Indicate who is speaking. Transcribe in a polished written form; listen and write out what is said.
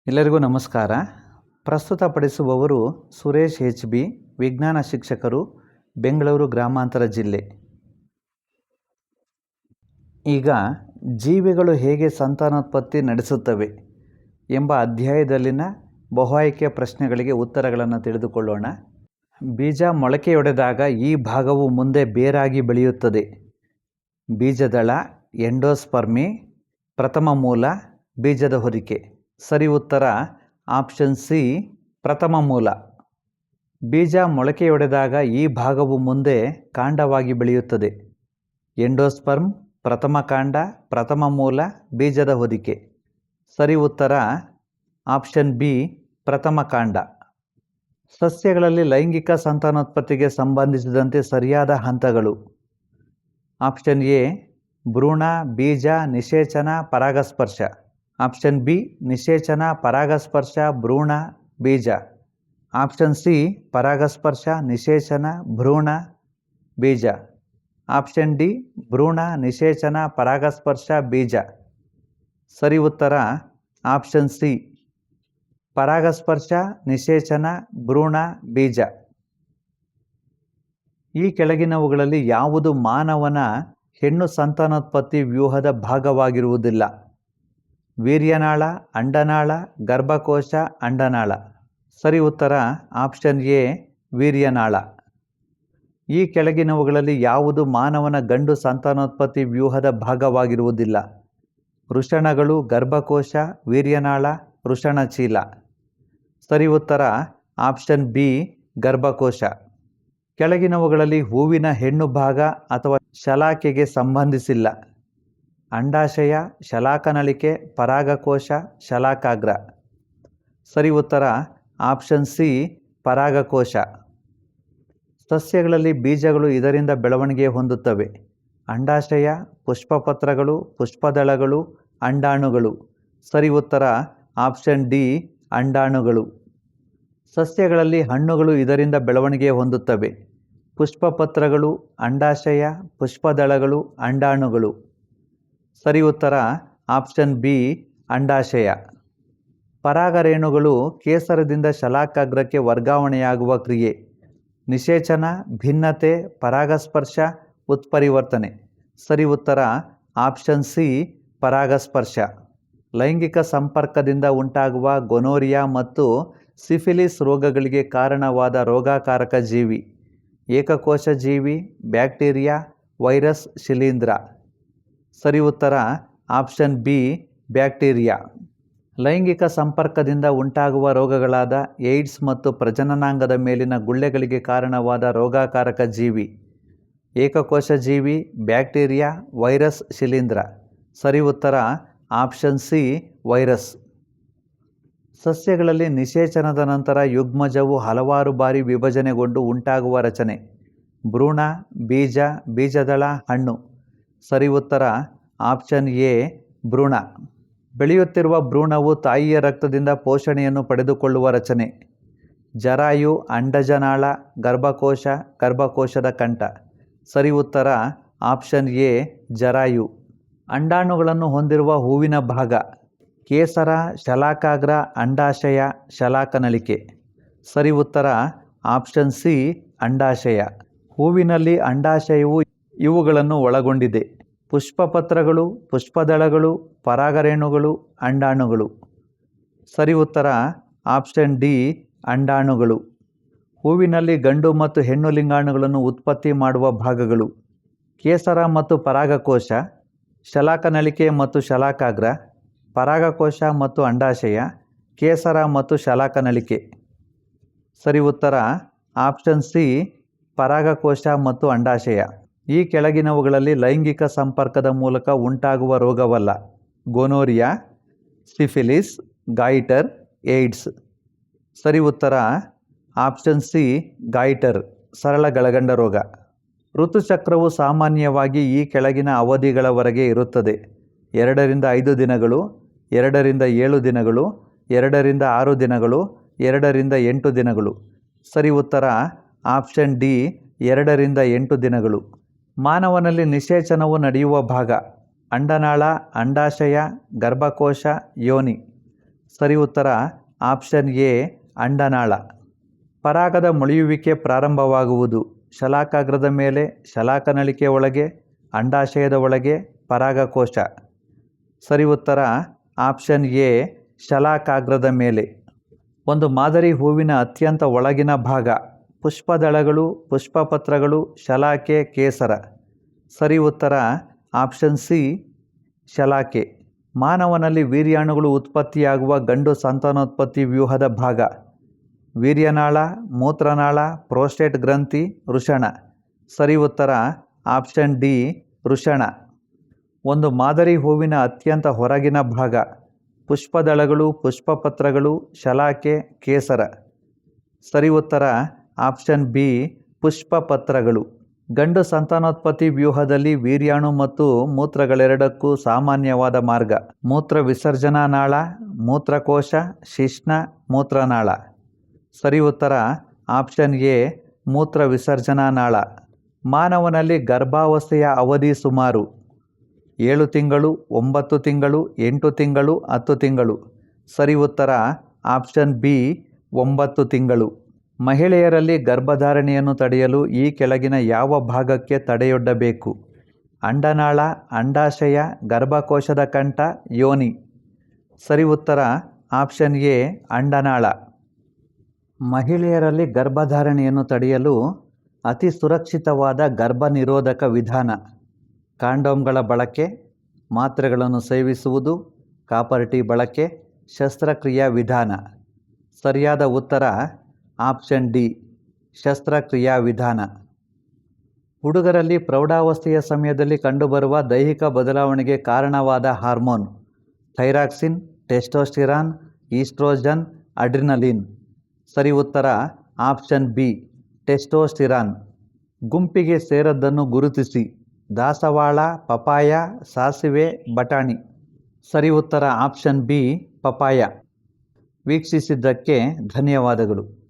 Speaker 1: ಎಲ್ಲರಿಗೂ ನಮಸ್ಕಾರ. ಪ್ರಸ್ತುತಪಡಿಸುವವರು ಸುರೇಶ್ HB, ವಿಜ್ಞಾನ ಶಿಕ್ಷಕರು, ಬೆಂಗಳೂರು ಗ್ರಾಮಾಂತರ ಜಿಲ್ಲೆ. ಈಗ ಜೀವಿಗಳು ಹೇಗೆ ಸಂತಾನೋತ್ಪತ್ತಿ ನಡೆಸುತ್ತವೆ ಎಂಬ ಅಧ್ಯಾಯದಲ್ಲಿನ ಬಹು ಆಯ್ಕೆಯ ಪ್ರಶ್ನೆಗಳಿಗೆ ಉತ್ತರಗಳನ್ನು ತಿಳಿದುಕೊಳ್ಳೋಣ. ಬೀಜ ಮೊಳಕೆಯೊಡೆದಾಗ ಈ ಭಾಗವು ಮುಂದೆ ಬೇರಾಗಿ ಬೆಳೆಯುತ್ತದೆ. ಬೀಜದಳ, ಎಂಡೋಸ್ಪರ್ಮಿ, ಪ್ರಥಮ ಮೂಲ, ಬೀಜದ ಹೊದಿಕೆ. ಸರಿ ಉತ್ತರ ಆಪ್ಷನ್ ಸಿ, ಪ್ರಥಮ ಮೂಲ. ಬೀಜ ಮೊಳಕೆಯೊಡೆದಾಗ ಈ ಭಾಗವು ಮುಂದೆ ಕಾಂಡವಾಗಿ ಬೆಳೆಯುತ್ತದೆ. ಎಂಡೋಸ್ಪರ್ಮ್, ಪ್ರಥಮ ಕಾಂಡ, ಪ್ರಥಮ ಮೂಲ, ಬೀಜದ ಹೊದಿಕೆ. ಸರಿ ಉತ್ತರ ಆಪ್ಷನ್ ಬಿ, ಪ್ರಥಮ ಕಾಂಡ. ಸಸ್ಯಗಳಲ್ಲಿ ಲೈಂಗಿಕ ಸಂತಾನೋತ್ಪತ್ತಿಗೆ ಸಂಬಂಧಿಸಿದಂತೆ ಸರಿಯಾದ ಹಂತಗಳು. ಆಪ್ಷನ್ ಎ ಭ್ರೂಣ, ಬೀಜ, ನಿಷೇಚನ, ಪರಾಗಸ್ಪರ್ಶ. ಆಪ್ಷನ್ ಬಿ ನಿಷೇಚನ, ಪರಾಗಸ್ಪರ್ಶ, ಭ್ರೂಣ, ಬೀಜ. ಆಪ್ಷನ್ ಸಿ ಪರಾಗಸ್ಪರ್ಶ, ನಿಷೇಚನ, ಭ್ರೂಣ, ಬೀಜ. ಆಪ್ಷನ್ ಡಿ ಭ್ರೂಣ, ನಿಷೇಚನ, ಪರಾಗಸ್ಪರ್ಶ, ಬೀಜ. ಸರಿ ಉತ್ತರ ಆಪ್ಷನ್ ಸಿ, ಪರಾಗಸ್ಪರ್ಶ, ನಿಷೇಚನ, ಭ್ರೂಣ, ಬೀಜ. ಈ ಕೆಳಗಿನವುಗಳಲ್ಲಿ ಯಾವುದು ಮಾನವನ ಹೆಣ್ಣು ಸಂತಾನೋತ್ಪತ್ತಿ ವ್ಯೂಹದ ಭಾಗವಾಗಿರುವುದಿಲ್ಲ? ವೀರ್ಯನಾಳ, ಅಂಡನಾಳ, ಗರ್ಭಕೋಶ, ಅಂಡನಾಳ. ಸರಿ ಉತ್ತರ ಆಪ್ಷನ್ ಎ, ವೀರ್ಯನಾಳ. ಈ ಕೆಳಗಿನವುಗಳಲ್ಲಿ ಯಾವುದು ಮಾನವನ ಗಂಡು ಸಂತಾನೋತ್ಪತ್ತಿ ವ್ಯೂಹದ ಭಾಗವಾಗಿರುವುದಿಲ್ಲ? ವೃಷಣಗಳು, ಗರ್ಭಕೋಶ, ವೀರ್ಯನಾಳ, ವೃಷಣಚೀಲ. ಸರಿ ಉತ್ತರ ಆಪ್ಷನ್ ಬಿ, ಗರ್ಭಕೋಶ. ಕೆಳಗಿನವುಗಳಲ್ಲಿ ಹೂವಿನ ಹೆಣ್ಣು ಭಾಗ ಅಥವಾ ಶಲಾಕೆಗೆ ಸಂಬಂಧಿಸಿಲ್ಲ? ಅಂಡಾಶಯ, ಶಲಾಕನಳಿಕೆ, ಪರಾಗಕೋಶ, ಶಲಾಕಾಗ್ರ. ಸರಿ ಉತ್ತರ ಆಪ್ಷನ್ ಸಿ, ಪರಾಗಕೋಶ. ಸಸ್ಯಗಳಲ್ಲಿ ಬೀಜಗಳು ಇದರಿಂದ ಬೆಳವಣಿಗೆ ಹೊಂದುತ್ತವೆ. ಅಂಡಾಶಯ, ಪುಷ್ಪಪತ್ರಗಳು, ಪುಷ್ಪದಳಗಳು, ಅಂಡಾಣುಗಳು. ಸರಿ ಉತ್ತರ ಆಪ್ಷನ್ ಡಿ, ಅಂಡಾಣುಗಳು. ಸಸ್ಯಗಳಲ್ಲಿ ಹಣ್ಣುಗಳು ಇದರಿಂದ ಬೆಳವಣಿಗೆ ಹೊಂದುತ್ತವೆ. ಪುಷ್ಪಪತ್ರಗಳು, ಅಂಡಾಶಯ, ಪುಷ್ಪದಳಗಳು, ಅಂಡಾಣುಗಳು. ಸರಿ ಉತ್ತರ ಆಪ್ಷನ್ ಬಿ, ಅಂಡಾಶಯ. ಪರಾಗರೇಣುಗಳು ಕೇಸರದಿಂದ ಶಲಾಕಾಗ್ರಕ್ಕೆ ವರ್ಗಾವಣೆಯಾಗುವ ಕ್ರಿಯೆ. ನಿಷೇಚನ, ಭಿನ್ನತೆ, ಪರಾಗಸ್ಪರ್ಶ, ಉತ್ಪರಿವರ್ತನೆ. ಸರಿ ಉತ್ತರ ಆಪ್ಷನ್ ಸಿ, ಪರಾಗಸ್ಪರ್ಶ. ಲೈಂಗಿಕ ಸಂಪರ್ಕದಿಂದ ಉಂಟಾಗುವ ಗೊನೋರಿಯಾ ಮತ್ತು ಸಿಫಿಲಿಸ್ ರೋಗಗಳಿಗೆ ಕಾರಣವಾದ ರೋಗಕಾರಕ ಜೀವಿ. ಏಕಕೋಶ ಜೀವಿ, ಬ್ಯಾಕ್ಟೀರಿಯಾ, ವೈರಸ್, ಶಿಲೀಂಧ್ರ. ಸರಿ ಉತ್ತರ ಆಪ್ಷನ್ ಬಿ, ಬ್ಯಾಕ್ಟೀರಿಯಾ. ಲೈಂಗಿಕ ಸಂಪರ್ಕದಿಂದ ಉಂಟಾಗುವ ರೋಗಗಳಾದ ಏಡ್ಸ್ ಮತ್ತು ಪ್ರಜನನಾಂಗದ ಮೇಲಿನ ಗುಳ್ಳೆಗಳಿಗೆ ಕಾರಣವಾದ ರೋಗಕಾರಕ ಜೀವಿ. ಏಕಕೋಶ ಜೀವಿ, ಬ್ಯಾಕ್ಟೀರಿಯಾ, ವೈರಸ್, ಶಿಲೀಂಧ್ರ. ಸರಿ ಉತ್ತರ ಆಪ್ಷನ್ ಸಿ, ವೈರಸ್. ಸಸ್ಯಗಳಲ್ಲಿ ನಿಷೇಚನದ ನಂತರ ಯುಗ್ಮಜವು ಹಲವಾರು ಬಾರಿ ವಿಭಜನೆಗೊಂಡು ಉಂಟಾಗುವ ರಚನೆ. ಭ್ರೂಣ, ಬೀಜ, ಬೀಜದಳ, ಹಣ್ಣು. ಸರಿ ಉತ್ತರ ಆಪ್ಷನ್ ಎ, ಭ್ರೂಣ. ಬೆಳೆಯುತ್ತಿರುವ ಭ್ರೂಣವು ತಾಯಿಯ ರಕ್ತದಿಂದ ಪೋಷಣೆಯನ್ನು ಪಡೆದುಕೊಳ್ಳುವ ರಚನೆ. ಜರಾಯು, ಅಂಡಜನಾಳ, ಗರ್ಭಕೋಶ, ಗರ್ಭಕೋಶದ ಕಂಠ. ಸರಿ ಉತ್ತರ ಆಪ್ಷನ್ ಎ, ಜರಾಯು. ಅಂಡಾಣುಗಳನ್ನು ಹೊಂದಿರುವ ಹೂವಿನ ಭಾಗ. ಕೇಸರ, ಶಲಾಕಾಗ್ರ, ಅಂಡಾಶಯ, ಶಲಾಕನಳಿಕೆ. ಸರಿ ಉತ್ತರ ಆಪ್ಷನ್ ಸಿ, ಅಂಡಾಶಯ. ಹೂವಿನಲ್ಲಿ ಅಂಡಾಶಯವು ಇವುಗಳನ್ನು ಒಳಗೊಂಡಿದೆ: ಪುಷ್ಪಪತ್ರಗಳು, ಪುಷ್ಪದಳಗಳು, ಪರಾಗರೇಣುಗಳು, ಅಂಡಾಣುಗಳು. ಸರಿ ಉತ್ತರ ಆಪ್ಷನ್ ಡಿ, ಅಂಡಾಣುಗಳು. ಹೂವಿನಲ್ಲಿ ಗಂಡು ಮತ್ತು ಹೆಣ್ಣು ಲಿಂಗಾಣುಗಳನ್ನು ಉತ್ಪತ್ತಿ ಮಾಡುವ ಭಾಗಗಳು: ಕೇಸರ ಮತ್ತು ಪರಾಗಕೋಶ, ಶಲಾಕನಳಿಕೆ ಮತ್ತು ಶಲಾಕಾಗ್ರ, ಪರಾಗಕೋಶ ಮತ್ತು ಅಂಡಾಶಯ, ಕೇಸರ ಮತ್ತು ಶಲಾಕನಳಿಕೆ. ಸರಿ ಉತ್ತರ ಆಪ್ಷನ್ ಸಿ, ಪರಾಗಕೋಶ ಮತ್ತು ಅಂಡಾಶಯ. ಈ ಕೆಳಗಿನವುಗಳಲ್ಲಿ ಲೈಂಗಿಕ ಸಂಪರ್ಕದ ಮೂಲಕ ಉಂಟಾಗುವ ರೋಗವಲ್ಲ: ಗೊನೋರಿಯಾ, ಸಿಫಿಲಿಸ್, ಗಾಯಿಟರ್, ಏಡ್ಸ್. ಸರಿ ಉತ್ತರ ಆಪ್ಷನ್ ಸಿ, ಗಾಯಿಟರ್, ಸರಳ ಗಳಗಂಡ ರೋಗ. ಋತುಚಕ್ರವು ಸಾಮಾನ್ಯವಾಗಿ ಈ ಕೆಳಗಿನ ಅವಧಿಗಳವರೆಗೆ ಇರುತ್ತದೆ: 2 ರಿಂದ 5 ದಿನಗಳು, 2 ರಿಂದ 7 ದಿನಗಳು, 2 ರಿಂದ 6 ದಿನಗಳು, 2 ರಿಂದ 8 ದಿನಗಳು. ಸರಿ ಉತ್ತರ ಆಪ್ಷನ್ ಡಿ, 2 ರಿಂದ 8 ದಿನಗಳು. ಮಾನವನಲ್ಲಿ ನಿಷೇಚನವು ನಡೆಯುವ ಭಾಗ: ಅಂಡನಾಳ, ಅಂಡಾಶಯ, ಗರ್ಭಕೋಶ, ಯೋನಿ. ಸರಿ ಉತ್ತರ ಆಪ್ಷನ್ ಎ ಅಂಡನಾಳ. ಪರಾಗದ ಮೊಳೆಯುವಿಕೆ ಪ್ರಾರಂಭವಾಗುವುದು ಶಲಾಕಾಗ್ರದ ಮೇಲೆ, ಶಲಾಕನಳಿಕೆ ಒಳಗೆ, ಅಂಡಾಶಯದ ಒಳಗೆ, ಪರಾಗಕೋಶ. ಸರಿ ಉತ್ತರ ಆಪ್ಷನ್ ಎ ಶಲಾಕಾಗ್ರದ ಮೇಲೆ. ಒಂದು ಮಾದರಿ ಹೂವಿನ ಅತ್ಯಂತ ಒಳಗಿನ ಭಾಗ ಪುಷ್ಪದಳಗಳು, ಪುಷ್ಪಪತ್ರಗಳು, ಶಲಾಕೆ, ಕೇಸರ. ಸರಿ ಉತ್ತರ ಆಪ್ಷನ್ ಸಿ ಶಲಾಕೆ. ಮಾನವನಲ್ಲಿ ವೀರ್ಯಾಣುಗಳು ಉತ್ಪತ್ತಿಯಾಗುವ ಗಂಡು ಸಂತಾನೋತ್ಪತ್ತಿ ವ್ಯೂಹದ ಭಾಗ ವೀರ್ಯನಾಳ, ಮೂತ್ರನಾಳ, ಪ್ರೋಸ್ಟೇಟ್ ಗ್ರಂಥಿ, ವೃಷಣ. ಸರಿ ಉತ್ತರ ಆಪ್ಷನ್ ಡಿ ವೃಷಣ. ಒಂದು ಮಾದರಿ ಹೂವಿನ ಅತ್ಯಂತ ಹೊರಗಿನ ಭಾಗ ಪುಷ್ಪದಳಗಳು, ಪುಷ್ಪಪತ್ರಗಳು, ಶಲಾಕೆ, ಕೇಸರ. ಸರಿ ಉತ್ತರ ಆಪ್ಷನ್ ಬಿ ಪುಷ್ಪಪತ್ರಗಳು. ಗಂಡು ಸಂತಾನೋತ್ಪತ್ತಿ ವ್ಯೂಹದಲ್ಲಿ ವೀರ್ಯಾಣು ಮತ್ತು ಮೂತ್ರಗಳೆರಡಕ್ಕೂ ಸಾಮಾನ್ಯವಾದ ಮಾರ್ಗ ಮೂತ್ರ ವಿಸರ್ಜನಾ ನಾಳ, ಮೂತ್ರಕೋಶ, ಶಿಶ್ನ, ಮೂತ್ರನಾಳ. ಸರಿ ಉತ್ತರ ಆಪ್ಷನ್ ಎ ಮೂತ್ರ ವಿಸರ್ಜನಾ ನಾಳ. ಮಾನವನಲ್ಲಿ ಗರ್ಭಾವಸ್ಥೆಯ ಅವಧಿ ಸುಮಾರು 7 ತಿಂಗಳು, 9 ತಿಂಗಳು, 8 ತಿಂಗಳು, 10 ತಿಂಗಳು. ಸರಿ ಉತ್ತರ ಆಪ್ಷನ್ ಬಿ 9 ತಿಂಗಳು. ಮಹಿಳೆಯರಲ್ಲಿ ಗರ್ಭಧಾರಣೆಯನ್ನು ತಡೆಯಲು ಈ ಕೆಳಗಿನ ಯಾವ ಭಾಗಕ್ಕೆ ತಡೆಯೊಡ್ಡಬೇಕು? ಅಂಡನಾಳ, ಅಂಡಾಶಯ, ಗರ್ಭಕೋಶದ ಕಂಠ, ಯೋನಿ. ಸರಿ ಉತ್ತರ ಆಪ್ಷನ್ ಎ ಅಂಡನಾಳ. ಮಹಿಳೆಯರಲ್ಲಿ ಗರ್ಭಧಾರಣೆಯನ್ನು ತಡೆಯಲು ಅತಿ ಸುರಕ್ಷಿತವಾದ ಗರ್ಭನಿರೋಧಕ ವಿಧಾನ ಕಾಂಡೋಮ್ಗಳ ಬಳಕೆ, ಮಾತ್ರೆಗಳನ್ನು ಸೇವಿಸುವುದು, ಕಾಪರ್ ಟೀ ಬಳಕೆ, ಶಸ್ತ್ರಕ್ರಿಯಾ ವಿಧಾನ. ಸರಿಯಾದ ಉತ್ತರ ಆಪ್ಷನ್ ಡಿ ಶಸ್ತ್ರಕ್ರಿಯಾ ವಿಧಾನ. ಹುಡುಗರಲ್ಲಿ ಪ್ರೌಢಾವಸ್ಥೆಯ ಸಮಯದಲ್ಲಿ ಕಂಡುಬರುವ ದೈಹಿಕ ಬದಲಾವಣೆಗೆ ಕಾರಣವಾದ hormone thyroxine, testosterone, oestrogen, adrenaline. ಸರಿ ಉತ್ತರ ಆಪ್ಷನ್ ಬಿ ಟೆಸ್ಟೋಸ್ಟಿರಾನ್. ಗುಂಪಿಗೆ ಸೇರದ್ದನ್ನು ಗುರುತಿಸಿ ದಾಸವಾಳ, ಪಪಾಯ, ಸಾಸಿವೆ, ಬಟಾಣಿ. ಸರಿ ಉತ್ತರ ಆಪ್ಷನ್ ಬಿ ಪಪಾಯ. ವೀಕ್ಷಿಸಿದ್ದಕ್ಕೆ ಧನ್ಯವಾದಗಳು.